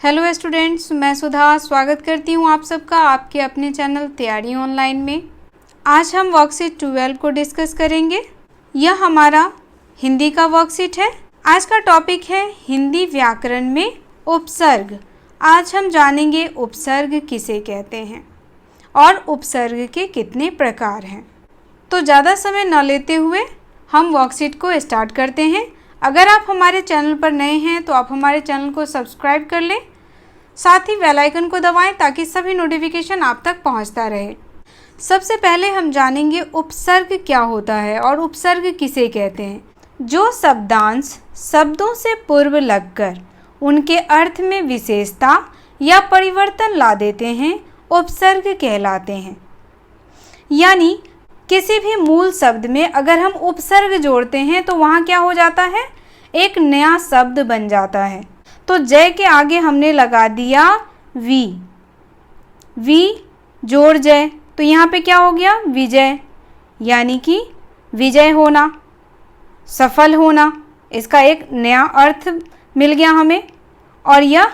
Hello students, मैं सुधा स्वागत करती हूँ आप सबका आपके अपने चैनल तैयारी ऑनलाइन में। आज हम वर्कशीट 12 को डिस्कस करेंगे। यह हमारा हिंदी का वर्कशीट है। आज का टॉपिक है हिंदी व्याकरण में उपसर्ग। आज हम जानेंगे उपसर्ग किसे कहते हैं और उपसर्ग के कितने प्रकार हैं। तो ज़्यादा समय न लेते हुए हम वर्कशीट को स्टार्ट करते हैं। अगर आप हमारे चैनल पर नए हैं तो आप हमारे चैनल को सब्सक्राइब कर लें, साथ ही बेल आइकन को दबाएं ताकि सभी नोटिफिकेशन आप तक पहुंचता रहे। सबसे पहले हम जानेंगे उपसर्ग क्या होता है और उपसर्ग किसे कहते हैं। जो शब्दांश शब्दों से पूर्व लगकर उनके अर्थ में विशेषता या परिवर्तन ला देते हैं, उपसर्ग कहलाते हैं। यानी किसी भी मूल शब्द में अगर हम उपसर्ग जोड़ते हैं तो वहाँ क्या हो जाता है, एक नया शब्द बन जाता है। तो जय के आगे हमने लगा दिया वी जोड़ जय, तो यहाँ पे क्या हो गया, विजय, यानी कि विजय होना, सफल होना। इसका एक नया अर्थ मिल गया हमें। और यह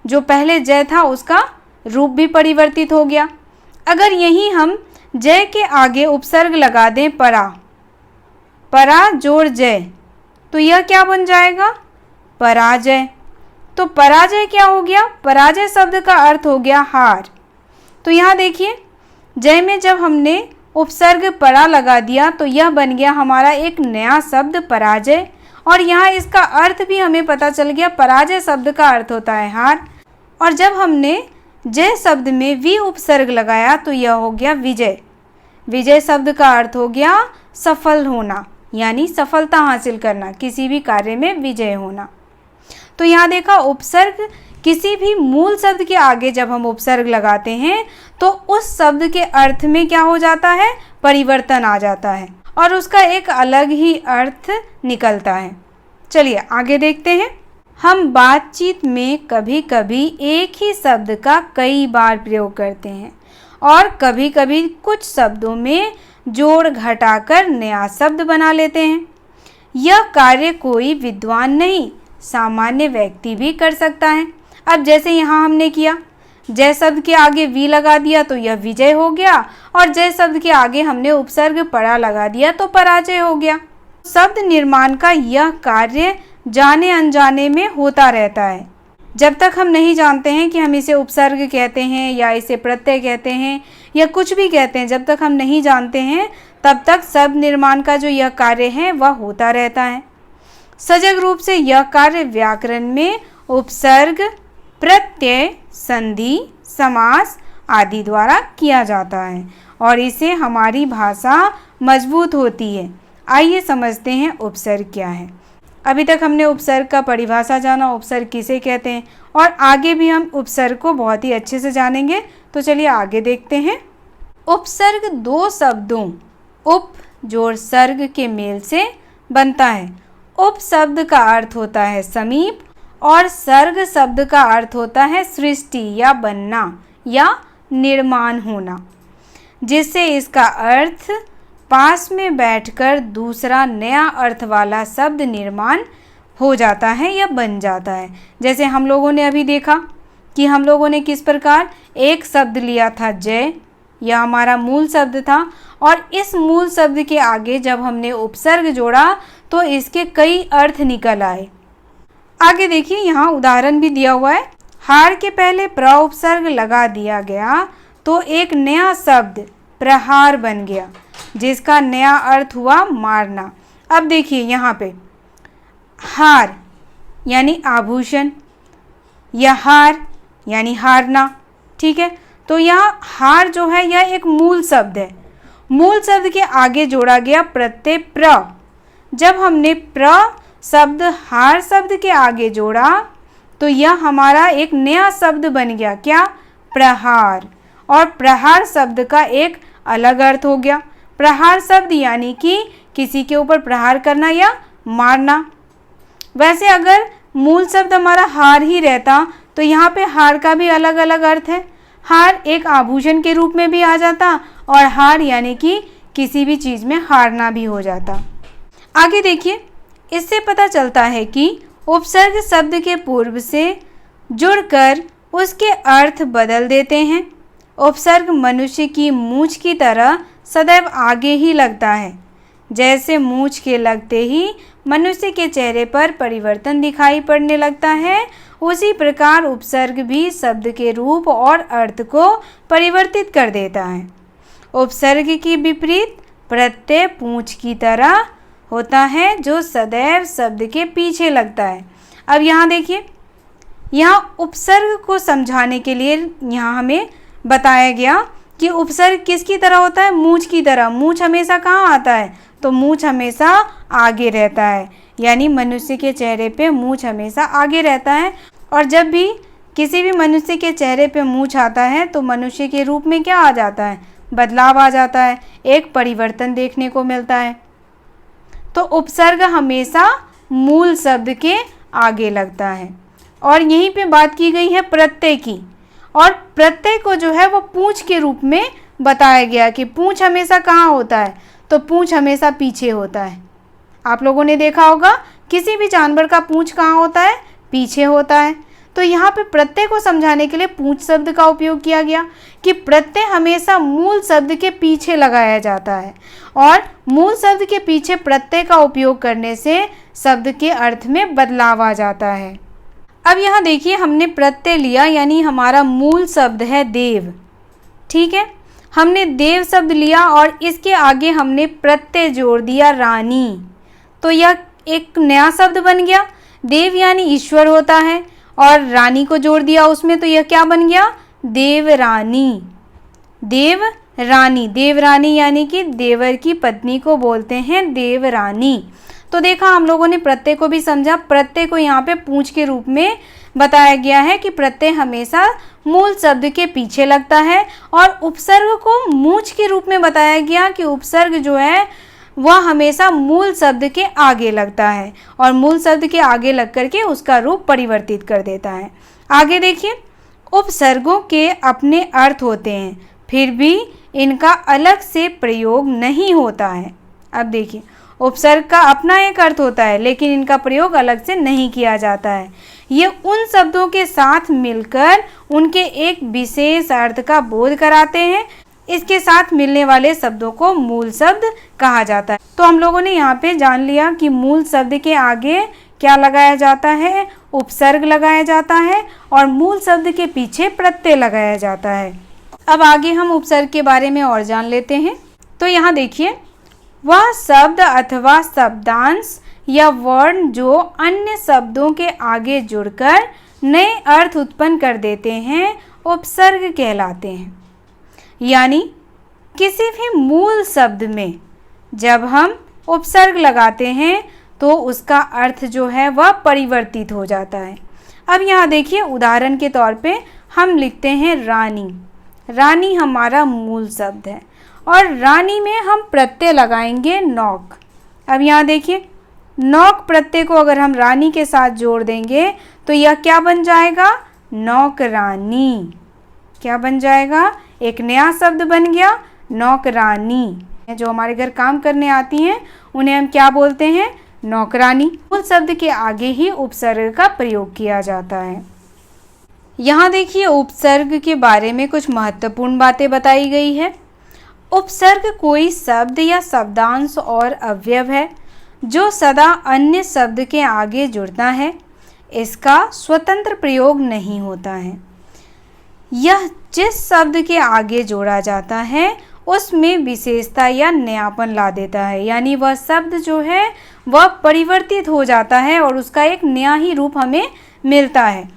जो पहले जय था उसका रूप भी परिवर्तित हो गया। अगर यही हम जय के आगे उपसर्ग लगा दें परा जोड़ जय, तो यह क्या बन जाएगा, पराजय। तो पराजय क्या हो गया, पराजय शब्द का अर्थ हो गया हार। तो यहाँ देखिए, जय में जब हमने उपसर्ग परा लगा दिया तो यह बन गया हमारा एक नया शब्द पराजय। और यहाँ इसका अर्थ भी हमें पता चल गया, पराजय शब्द का अर्थ होता है हार। और जब हमने जय शब्द में वी उपसर्ग लगाया तो यह हो गया विजय। विजय शब्द का अर्थ हो गया सफल होना, यानी सफलता हासिल करना, किसी भी कार्य में विजय होना। तो यहाँ देखा, उपसर्ग किसी भी मूल शब्द के आगे जब हम उपसर्ग लगाते हैं तो उस शब्द के अर्थ में क्या हो जाता है, परिवर्तन आ जाता है और उसका एक अलग ही अर्थ निकलता है। चलिए आगे देखते हैं। हम बातचीत में कभी कभी एक ही शब्द का कई बार प्रयोग करते हैं और कभी कभी कुछ शब्दों में जोड़ घटाकर नया शब्द बना लेते हैं। यह कार्य कोई विद्वान नहीं, सामान्य व्यक्ति भी कर सकता है। अब जैसे यहाँ हमने किया, जय शब्द के आगे वी लगा दिया तो यह विजय हो गया, और जय शब्द के आगे हमने उपसर्ग परा लगा दिया तो पराजय हो गया। शब्द निर्माण का यह कार्य जाने अनजाने में होता रहता है। जब तक हम नहीं जानते हैं कि हम इसे उपसर्ग कहते हैं या इसे प्रत्यय कहते हैं या कुछ भी कहते हैं, जब तक हम नहीं जानते हैं तब तक शब्द निर्माण का जो यह कार्य है वह होता रहता है। सजग रूप से यह कार्य व्याकरण में उपसर्ग, प्रत्यय, संधि, समास आदि द्वारा किया जाता है और इससे हमारी भाषा मजबूत होती है। आइए समझते हैं उपसर्ग क्या है। अभी तक हमने उपसर्ग का परिभाषा जाना, उपसर्ग किसे कहते हैं, और आगे भी हम उपसर्ग को बहुत ही अच्छे से जानेंगे। तो चलिए आगे देखते हैं। उपसर्ग दो शब्दों उप जोड़ सर्ग के मेल से बनता है। उप शब्द का अर्थ होता है समीप और सर्ग शब्द का अर्थ होता है सृष्टि या बनना या निर्माण होना, जिससे इसका अर्थ पास में बैठकर दूसरा नया अर्थ वाला शब्द निर्माण हो जाता है या बन जाता है। जैसे हम लोगों ने अभी देखा कि हम लोगों ने किस प्रकार एक शब्द लिया था जय, यह हमारा मूल शब्द था, और इस मूल शब्द के आगे जब हमने उपसर्ग जोड़ा तो इसके कई अर्थ निकल आए। आगे देखिए, यहाँ उदाहरण भी दिया हुआ है। हार के पहले प्र उपसर्ग लगा दिया गया तो एक नया शब्द प्रहार बन गया, जिसका नया अर्थ हुआ मारना। अब देखिए यहाँ पे हार यानी आभूषण, या हार यानी हारना, ठीक है। तो यहाँ हार जो है यह एक मूल शब्द है। मूल शब्द के आगे जोड़ा गया प्रत्यय प्र। जब हमने प्र शब्द हार शब्द के आगे जोड़ा तो यह हमारा एक नया शब्द बन गया, क्या, प्रहार। और प्रहार शब्द का एक अलग अर्थ हो गया। प्रहार शब्द यानी कि किसी के ऊपर प्रहार करना या मारना। वैसे अगर मूल शब्द हमारा हार ही रहता तो यहाँ पे हार का भी अलग अलग अर्थ है। हार एक आभूषण के रूप में भी आ जाता और हार यानी कि किसी भी चीज़ में हारना भी हो जाता। आगे देखिए, इससे पता चलता है कि उपसर्ग शब्द के पूर्व से जुड़कर उसके अर्थ बदल देते हैं। उपसर्ग मनुष्य की मूंछ की तरह सदैव आगे ही लगता है। जैसे मूंछ के लगते ही मनुष्य के चेहरे पर परिवर्तन दिखाई पड़ने लगता है, उसी प्रकार उपसर्ग भी शब्द के रूप और अर्थ को परिवर्तित कर देता है। उपसर्ग की विपरीत प्रत्यय पूंछ की तरह होता है, जो सदैव शब्द के पीछे लगता है। अब यहाँ देखिए, यहाँ उपसर्ग को समझाने के लिए यहाँ हमें बताया गया कि उपसर्ग किसकी तरह होता है? मूंछ की तरह। मूंछ हमेशा कहाँ आता है? तो मूंछ हमेशा आगे रहता है, यानी मनुष्य के चेहरे पे मूंछ हमेशा आगे रहता है। और जब भी किसी भी मनुष्य के चेहरे पे मूंछ आता है तो मनुष्य के रूप में क्या आ जाता है? बदलाव आ जाता है, एक परिवर्तन देखने को मिलता है। तो उपसर्ग हमेशा मूल शब्द के आगे लगता है। और यहीं पे बात की गई है प्रत्यय की, और प्रत्यय को जो है वो पूंछ के रूप में बताया गया कि पूंछ हमेशा कहाँ होता है? तो पूंछ हमेशा पीछे होता है। आप लोगों ने देखा होगा किसी भी जानवर का पूंछ कहाँ होता है? पीछे होता है। तो यहाँ पे प्रत्यय को समझाने के लिए पूंछ शब्द का उपयोग किया गया कि प्रत्यय हमेशा मूल शब्द के पीछे लगाया जाता है, और मूल शब्द के पीछे प्रत्यय का उपयोग करने से शब्द के अर्थ में बदलाव आ जाता है। अब यहाँ देखिए, हमने प्रत्यय लिया, यानी हमारा मूल शब्द है देव। ठीक है, हमने देव शब्द लिया और इसके आगे हमने प्रत्यय जोड़ दिया रानी, तो यह एक नया शब्द बन गया। देव यानी ईश्वर होता है, और रानी को जोड़ दिया उसमें, तो यह क्या बन गया? देवरानी। देवरानी, देवरानी यानी कि देवर की पत्नी को बोलते हैं देवरानी। तो देखा, हम लोगों ने प्रत्यय को भी समझा। प्रत्यय को यहाँ पे पूंछ के रूप में बताया गया है कि प्रत्यय हमेशा मूल शब्द के पीछे लगता है, और उपसर्ग को मूंछ के रूप में बताया गया कि उपसर्ग जो है वह हमेशा मूल शब्द के आगे लगता है, और मूल शब्द के आगे लग करके उसका रूप परिवर्तित कर देता है। आगे देखिए, उपसर्गों के अपने अर्थ होते हैं, फिर भी इनका अलग से प्रयोग नहीं होता है। अब देखिए, उपसर्ग का अपना एक अर्थ होता है, लेकिन इनका प्रयोग अलग से नहीं किया जाता है। ये उन शब्दों के साथ मिलकर उनके एक विशेष अर्थ का बोध कराते हैं। इसके साथ मिलने वाले शब्दों को मूल शब्द कहा जाता है। तो हम लोगों ने यहाँ पे जान लिया कि मूल शब्द के आगे क्या लगाया जाता है? उपसर्ग लगाया जाता है, और मूल शब्द के पीछे प्रत्यय लगाया जाता है। अब आगे हम उपसर्ग के बारे में और जान लेते हैं। तो यहाँ देखिए, वह शब्द अथवा शब्दांश या वर्ण जो अन्य शब्दों के आगे जुड़कर नए अर्थ उत्पन्न कर देते हैं, उपसर्ग कहलाते हैं। यानी किसी भी मूल शब्द में जब हम उपसर्ग लगाते हैं तो उसका अर्थ जो है वह परिवर्तित हो जाता है। अब यहाँ देखिए, उदाहरण के तौर पे हम लिखते हैं रानी। रानी हमारा मूल शब्द है, और रानी में हम प्रत्यय लगाएंगे नौक। अब यहाँ देखिए, नौक प्रत्यय को अगर हम रानी के साथ जोड़ देंगे तो यह क्या बन जाएगा? नौकरानी। क्या बन जाएगा? एक नया शब्द बन गया, नौकरानी। जो हमारे घर काम करने आती हैं उन्हें हम क्या बोलते हैं? नौकरानी। मूल शब्द के आगे ही उपसर्ग का प्रयोग किया जाता है। यहाँ देखिए, उपसर्ग के बारे में कुछ महत्वपूर्ण बातें बताई गई है। उपसर्ग कोई शब्द या शब्दांश और अवयव है जो सदा अन्य शब्द के आगे जुड़ता है। इसका स्वतंत्र प्रयोग नहीं होता है। यह जिस शब्द के आगे जोड़ा जाता है उसमें विशेषता या नयापन ला देता है, यानी वह शब्द जो है वह परिवर्तित हो जाता है और उसका एक नया ही रूप हमें मिलता है।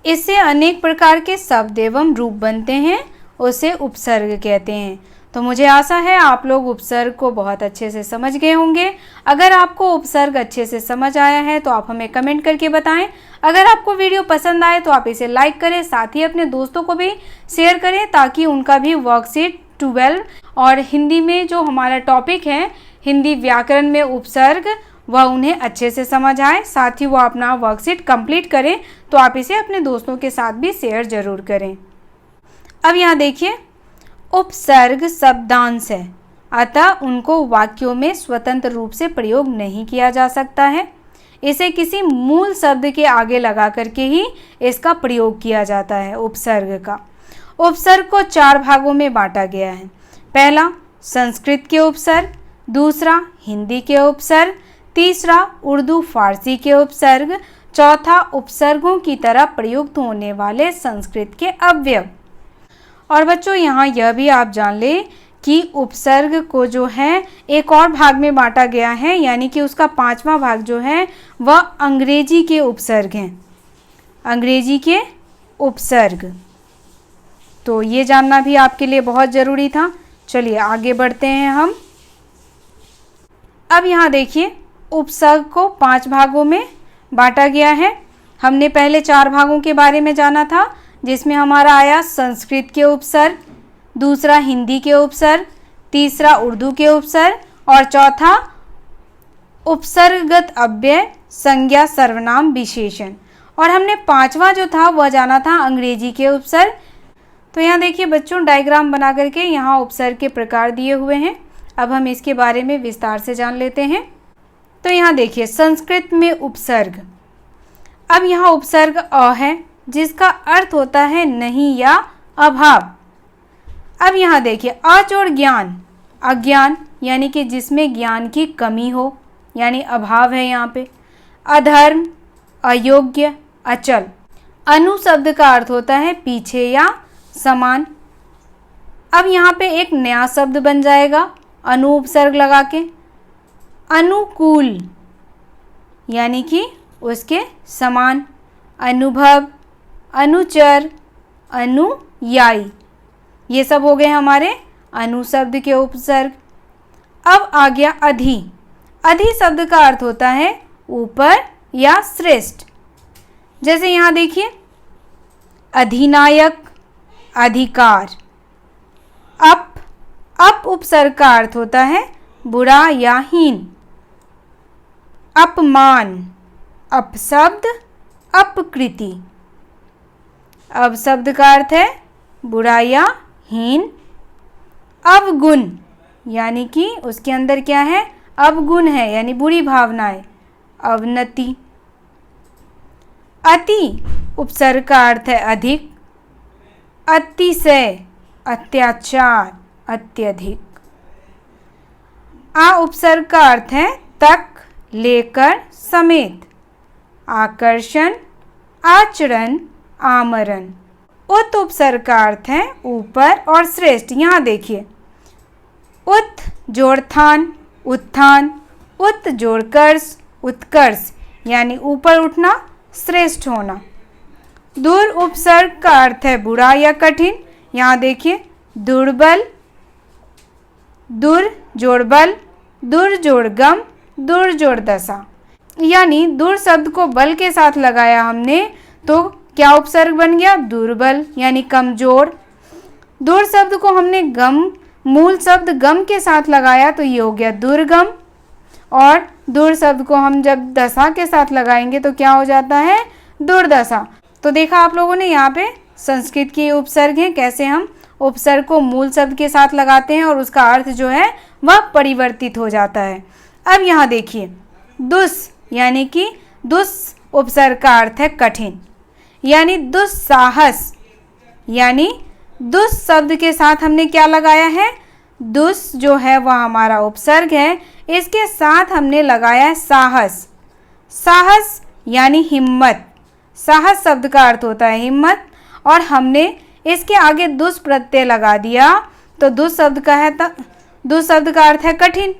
इससे अनेक प्रकार के शब्द एवं रूप बनते हैं, उसे उपसर्ग कहते हैं। तो मुझे आशा है आप लोग उपसर्ग को बहुत अच्छे से समझ गए होंगे। अगर आपको उपसर्ग अच्छे से समझ आया है तो आप हमें कमेंट करके बताएं। अगर आपको वीडियो पसंद आए तो आप इसे लाइक करें, साथ ही अपने दोस्तों को भी शेयर करें ताकि उनका भी वर्कशीट 12 और हिंदी में जो हमारा टॉपिक है हिंदी व्याकरण में उपसर्ग, वह उन्हें अच्छे से समझ आए। साथ ही वो अपना वर्कशीट कंप्लीट करें। तो आप इसे अपने दोस्तों के साथ भी शेयर जरूर करें। अब यहाँ देखिए, उपसर्ग शब्दांश है, अतः उनको वाक्यों में स्वतंत्र रूप से प्रयोग नहीं किया जा सकता है। इसे किसी मूल शब्द के आगे लगा करके ही इसका प्रयोग किया जाता है उपसर्ग का। उपसर्ग को 4 भागों में बांटा गया है। पहला संस्कृत के उपसर्ग, दूसरा हिंदी के उपसर्ग, तीसरा उर्दू फारसी के उपसर्ग, चौथा उपसर्गों की तरह प्रयुक्त होने वाले संस्कृत के अवयव। और बच्चों यहाँ यह भी आप जान लें कि उपसर्ग को जो है एक और भाग में बांटा गया है, यानी कि उसका 5वां भाग जो है वह अंग्रेजी के उपसर्ग हैं। अंग्रेजी के उपसर्ग, तो ये जानना भी आपके लिए बहुत ज़रूरी था। चलिए आगे बढ़ते हैं हम। अब यहाँ देखिए उपसर्ग को 5 भागों में बांटा गया है। हमने पहले 4 भागों के बारे में जाना था, जिसमें हमारा आया संस्कृत के उपसर्ग, दूसरा हिंदी के उपसर्ग, तीसरा उर्दू के उपसर्ग और चौथा उपसर्गगत अव्यय, संज्ञा, सर्वनाम, विशेषण। और हमने 5वां जो था वह जाना था अंग्रेजी के उपसर्ग। तो यहाँ देखिए बच्चों डायग्राम बना करके यहाँ उपसर्ग के प्रकार दिए हुए हैं। अब हम इसके बारे में विस्तार से जान लेते हैं। तो यहाँ देखिए संस्कृत में उपसर्ग। अब यहाँ उपसर्ग अ है, जिसका अर्थ होता है नहीं या अभाव। अब यहाँ देखिए अजोड़ ज्ञान, अज्ञान यानी कि जिसमें ज्ञान की कमी हो, यानी अभाव है यहाँ पे। अधर्म, अयोग्य, अचल। अनु शब्द का अर्थ होता है पीछे या समान। अब यहाँ पे एक नया शब्द बन जाएगा अनु उपसर्ग लगा के। अनुकूल यानी कि उसके समान। अनुभव, अनुचर, अनुयायी, ये सब हो गए हमारे अनु शब्द के उपसर्ग। अब आ गया अधि। अधि शब्द का अर्थ होता है ऊपर या श्रेष्ठ। जैसे यहाँ देखिए अधिनायक, अधिकार। अप उपसर्ग का अर्थ होता है बुरा या हीन। अपमान, अपशब्द, अपकृति। अब शब्द का अर्थ है बुरा या हीन। अवगुण यानी कि उसके अंदर क्या है, अवगुण है यानी बुरी भावनाएं, अवनति। अति उपसर्ग का अर्थ है अधिक। अतिशय, अत्याचार, अत्यधिक। आ उपसर्ग का अर्थ है तक, लेकर, समेत। आकर्षण, आचरण, आमरण। उत उपसर्ग का अर्थ है ऊपर और श्रेष्ठ। यहाँ देखिए उत जोड़थान, उत्थान। उत जोड़कर्ष, उत्कर्ष यानी ऊपर उठना, श्रेष्ठ होना। दूर उपसर्ग का अर्थ है बुरा या कठिन। यहाँ देखिए दुर्बल, दुर जोड़ बल, दुर जोड़ गम, दुर जोड़ दशा। यानी दुर शब्द को बल के साथ लगाया हमने तो क्या उपसर्ग बन गया, दुर्बल यानी कमजोर। दुर शब्द को हमने गम, मूल शब्द गम के साथ लगाया तो ये हो गया दुर्गम। और दुर शब्द को हम जब दशा के साथ लगाएंगे तो क्या हो जाता है, दुर्दशा। तो देखा आप लोगों ने यहाँ पे संस्कृत के उपसर्ग हैं, कैसे हम उपसर्ग को मूल शब्द के साथ लगाते हैं और उसका अर्थ जो है वह परिवर्तित हो जाता है। अब यहाँ देखिए दुस यानी कि दुस उपसर्ग का अर्थ है कठिन, यानी दुस्साहस। यानी दुस शब्द के साथ हमने क्या लगाया है, दुस जो है वह हमारा उपसर्ग है, इसके साथ हमने लगाया है साहस। साहस यानी हिम्मत। साहस शब्द का अर्थ होता है हिम्मत और हमने इसके आगे दुस प्रत्यय लगा दिया तो दुस शब्द का अर्थ है कठिन,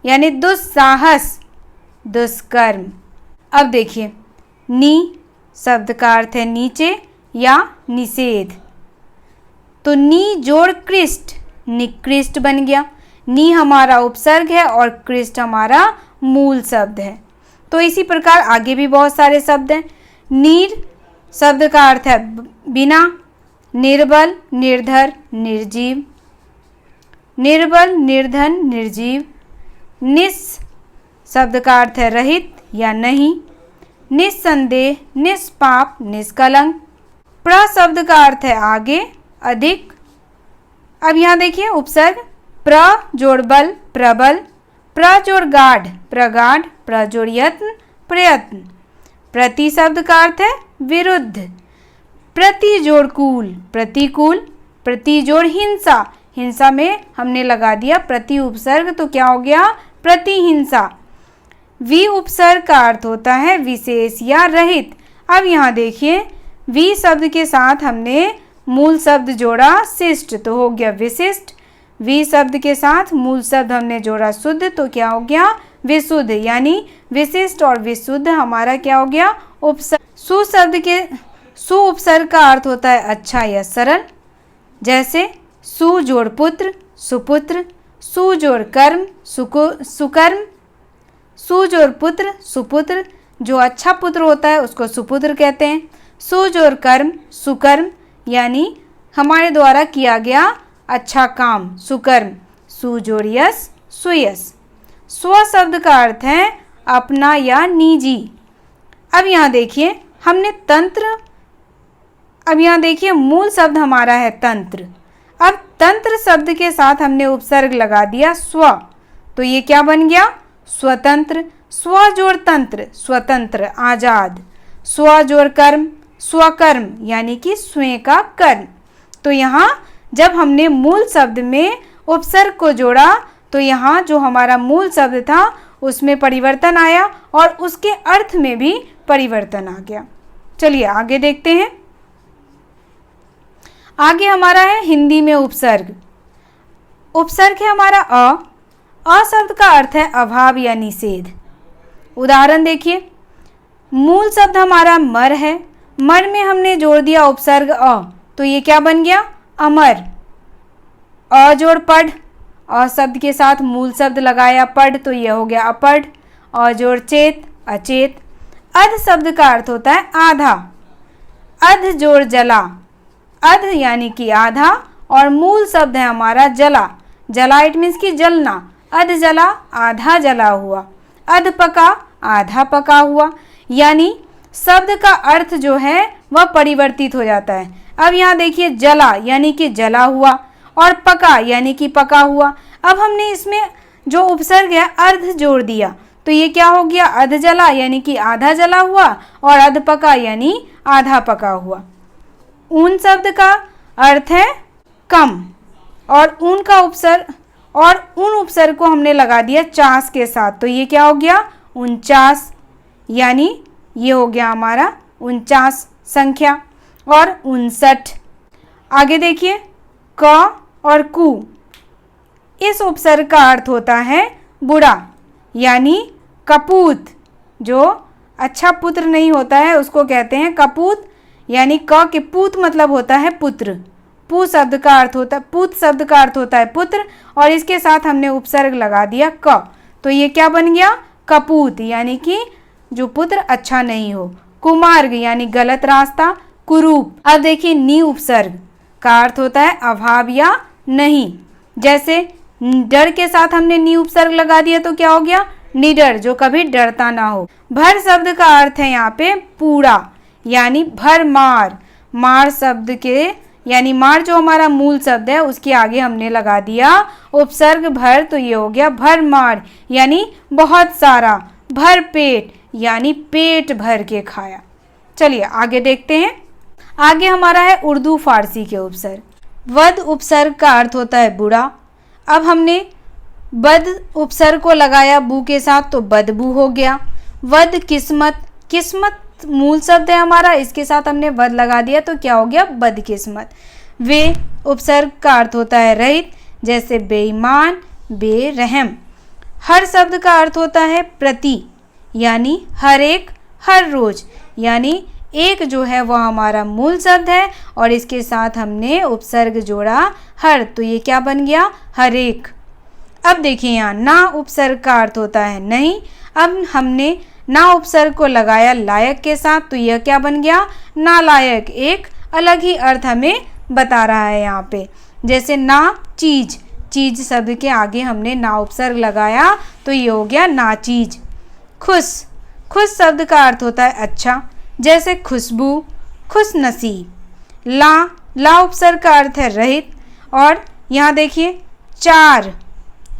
यानी दुस्साहस, दुष्कर्म। अब देखिए नी शब्द का अर्थ है नीचे या निषेध। तो नी जोड़ कृष्ट, निकृष्ट बन गया। नी हमारा उपसर्ग है और कृष्ट हमारा मूल शब्द है। तो इसी प्रकार आगे भी बहुत सारे शब्द हैं। नीर शब्द का अर्थ है बिना, निर्बल, निर्धर, निर्जीव। निर्बल, निर्धन, निर्जीव। निस शब्द का अर्थ है रहित या नहीं। निस्संदेह, निष्पाप, निष्कलंक। प्र शब्द का अर्थ है आगे, अधिक। अब यहाँ देखिए उपसर्ग प्र जोड़ बल, प्रबल। प्र जोड़ गाढ़, प्रगाढ़। प्र जोड़ यत्न, प्रयत्न। प्रति शब्द का अर्थ है विरुद्ध। प्रति जोड़ कूल, प्रतिकूल। प्रति जोड़ हिंसा, हिंसा में हमने लगा दिया प्रति उपसर्ग तो क्या हो गया प्रतिहिंसा। वि उपसर्ग का अर्थ होता है विशेष या रहित। अब यहाँ देखिए वि शब्द के साथ हमने मूल शब्द जोड़ा शिष्ट तो हो गया विशिष्ट। वि शब्द के साथ मूल शब्द हमने जोड़ा शुद्ध तो क्या हो गया विशुद्ध, यानी विशिष्ट और विशुद्ध हमारा क्या हो गया उपसर्ग। सु शब्द के सु उपसर्ग का अर्थ होता है अच्छा या सरल, जैसे सु जोड़ पुत्र सुपुत्र, सु जोड़ कर्म सुकर्म, सु जोड़ पुत्र सुपुत्र, जो अच्छा पुत्र होता है उसको सुपुत्र कहते हैं। सु जोड़ कर्म सुकर्म, यानी हमारे द्वारा किया गया अच्छा काम सुकर्म। सु जोड़ यश सुयश। स्व शब्द का अर्थ है अपना या निजी। अब यहाँ देखिए हमने तंत्र, अब यहाँ देखिए मूल शब्द हमारा है तंत्र। अब तंत्र शब्द के साथ हमने उपसर्ग लगा दिया स्व तो ये क्या बन गया स्वतंत्र। स्व जोड़ तंत्र स्वतंत्र आजाद। स्व जोड़ कर्म स्वकर्म, यानी कि स्वयं का कर्म। तो यहाँ जब हमने मूल शब्द में उपसर्ग को जोड़ा तो यहाँ जो हमारा मूल शब्द था उसमें परिवर्तन आया और उसके अर्थ में भी परिवर्तन आ गया। चलिए आगे देखते हैं। आगे हमारा है हिंदी में उपसर्ग। उपसर्ग है हमारा अ शब्द का अर्थ है अभाव या निषेध। उदाहरण देखिए, मूल शब्द हमारा मर है, मर में हमने जोड़ दिया उपसर्ग अ तो ये क्या बन गया अमर। अ जोड़ पढ़, अ शब्द के साथ मूल शब्द लगाया पढ़ तो ये हो गया अपढ़। अ जोड़ चेत अचेत। अध शब्द का अर्थ होता है आधा। अध जोड़ जला, अध यानी कि आधा और मूल शब्द है हमारा जला। जला इट मीन्स कि जलना। अध जला आधा जला हुआ। अध पका आधा पका हुआ, यानी शब्द का अर्थ जो है वह परिवर्तित हो जाता है। अब यहाँ देखिए जला यानी कि जला हुआ और पका यानी कि पका हुआ। अब हमने इसमें जो उपसर्ग है अर्ध जोड़ दिया तो ये क्या हो गया अध जला यानी कि आधा जला हुआ और अध पका यानी आधा पका हुआ। ऊन शब्द का अर्थ है कम और ऊन का उपसर्ग और उन उपसर्ग को हमने लगा दिया चास के साथ तो ये क्या हो गया 49, यानी ये हो गया हमारा 49 संख्या और 59। आगे देखिए क और कु, इस उपसर्ग का अर्थ होता है बुरा, यानी कपूत। जो अच्छा पुत्र नहीं होता है उसको कहते हैं कपूत, यानी क के पूत मतलब होता है पुत्र। पू शब्द का अर्थ होता है पूत शब्द का अर्थ होता है पुत्र और इसके साथ हमने उपसर्ग लगा दिया क तो ये क्या बन गया कपूत, यानी कि जो पुत्र अच्छा नहीं हो। कुमार्ग यानी गलत रास्ता। कुरूप। अब देखिए नी उपसर्ग का अर्थ होता है अभाव या नहीं। जैसे डर के साथ हमने नी उपसर्ग लगा दिया तो क्या हो गया निडर, जो कभी डरता ना हो। भर शब्द का अर्थ है यहाँ पे पूरा, यानी भर मार। मार शब्द के यानी मार जो हमारा मूल शब्द है उसके आगे हमने लगा दिया उपसर्ग भर तो ये हो गया भर मार, यानी बहुत सारा। भर पेट यानी पेट भर के खाया। चलिए आगे देखते हैं। आगे हमारा है उर्दू फारसी के उपसर्ग। वद उपसर्ग का अर्थ होता है बुरा। अब हमने बद उपसर्ग को लगाया बू के साथ तो बदबू हो गया। वद किस्मत, किस्मत मूल शब्द है हमारा, इसके साथ हमने वद लगा दिया तो क्या हो गया बदकिस्मत। वे उपसर्ग का अर्थ होता है रहित, जैसे बेईमान बेरहम। हर शब्द का अर्थ होता है प्रति, यानी हर एक हर रोज, यानी एक जो है वह हमारा मूल शब्द है और इसके साथ हमने उपसर्ग जोड़ा हर तो ये क्या बन गया हर एक। अब देखिए यहाँ ना उपसर्ग का अर्थ होता है नहीं। अब हमने ना उपसर्ग को लगाया लायक के साथ तो यह क्या बन गया नालायक। एक अलग ही अर्थ हमें बता रहा है यहाँ पे। जैसे ना चीज, चीज शब्द के आगे हमने ना उपसर्ग लगाया तो ये हो गया ना चीज। खुश, खुश शब्द का अर्थ होता है अच्छा, जैसे खुशबू खुश नसीब। ला उपसर्ग का अर्थ है रहित और यहाँ देखिए चार,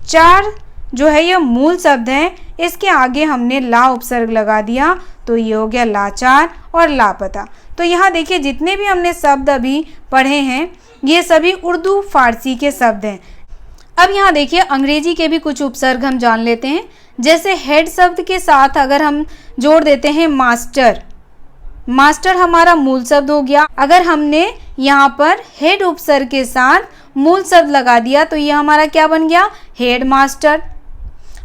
चार जो है यह मूल शब्द है, इसके आगे हमने ला उपसर्ग लगा दिया तो ये हो गया लाचार और लापता। तो यहाँ देखिए जितने भी हमने शब्द अभी पढ़े हैं ये सभी उर्दू फारसी के शब्द हैं। अब यहाँ देखिए अंग्रेजी के भी कुछ उपसर्ग हम जान लेते हैं। जैसे हेड शब्द के साथ अगर हम जोड़ देते हैं मास्टर, मास्टर हमारा मूल शब्द हो गया। अगर हमने यहाँ पर हेड उपसर्ग के साथ मूल शब्द लगा दिया तो ये हमारा क्या बन गया, हेड मास्टर।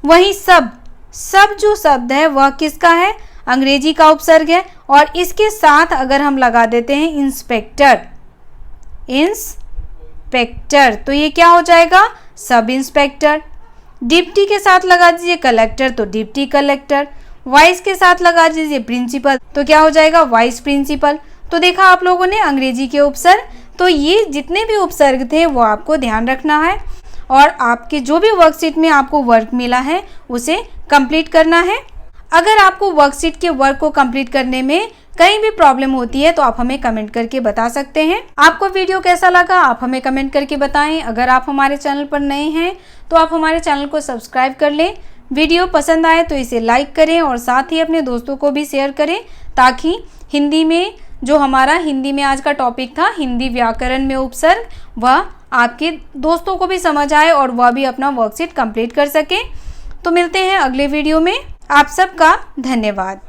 वहीं सब जो शब्द है वह किसका है, अंग्रेजी का उपसर्ग है। और इसके साथ अगर हम लगा देते हैं इंस्पेक्टर, इंस्पेक्टर, तो ये क्या हो जाएगा, सब इंस्पेक्टर। डिप्टी के साथ लगा दीजिए कलेक्टर तो डिप्टी कलेक्टर। वाइस के साथ लगा दीजिए प्रिंसिपल तो क्या हो जाएगा, वाइस प्रिंसिपल। तो देखा आप लोगों ने अंग्रेजी के उपसर्ग। तो ये जितने भी उपसर्ग थे वो आपको ध्यान रखना है और आपके जो भी वर्कशीट में आपको वर्क मिला है उसे कंप्लीट करना है। अगर आपको वर्कशीट के वर्क को कंप्लीट करने में कहीं भी प्रॉब्लम होती है तो आप हमें कमेंट करके बता सकते हैं। आपको वीडियो कैसा लगा आप हमें कमेंट करके बताएं। अगर आप हमारे चैनल पर नए हैं तो आप हमारे चैनल को सब्सक्राइब कर लें। वीडियो पसंद आए तो इसे लाइक करें और साथ ही अपने दोस्तों को भी शेयर करें ताकि हिंदी में जो हमारा हिंदी में आज का टॉपिक था हिंदी व्याकरण में उपसर्ग, वह आपके दोस्तों को भी समझ आए और वह भी अपना वर्कशीट कंप्लीट कर सकें। तो मिलते हैं अगले वीडियो में। आप सबका धन्यवाद।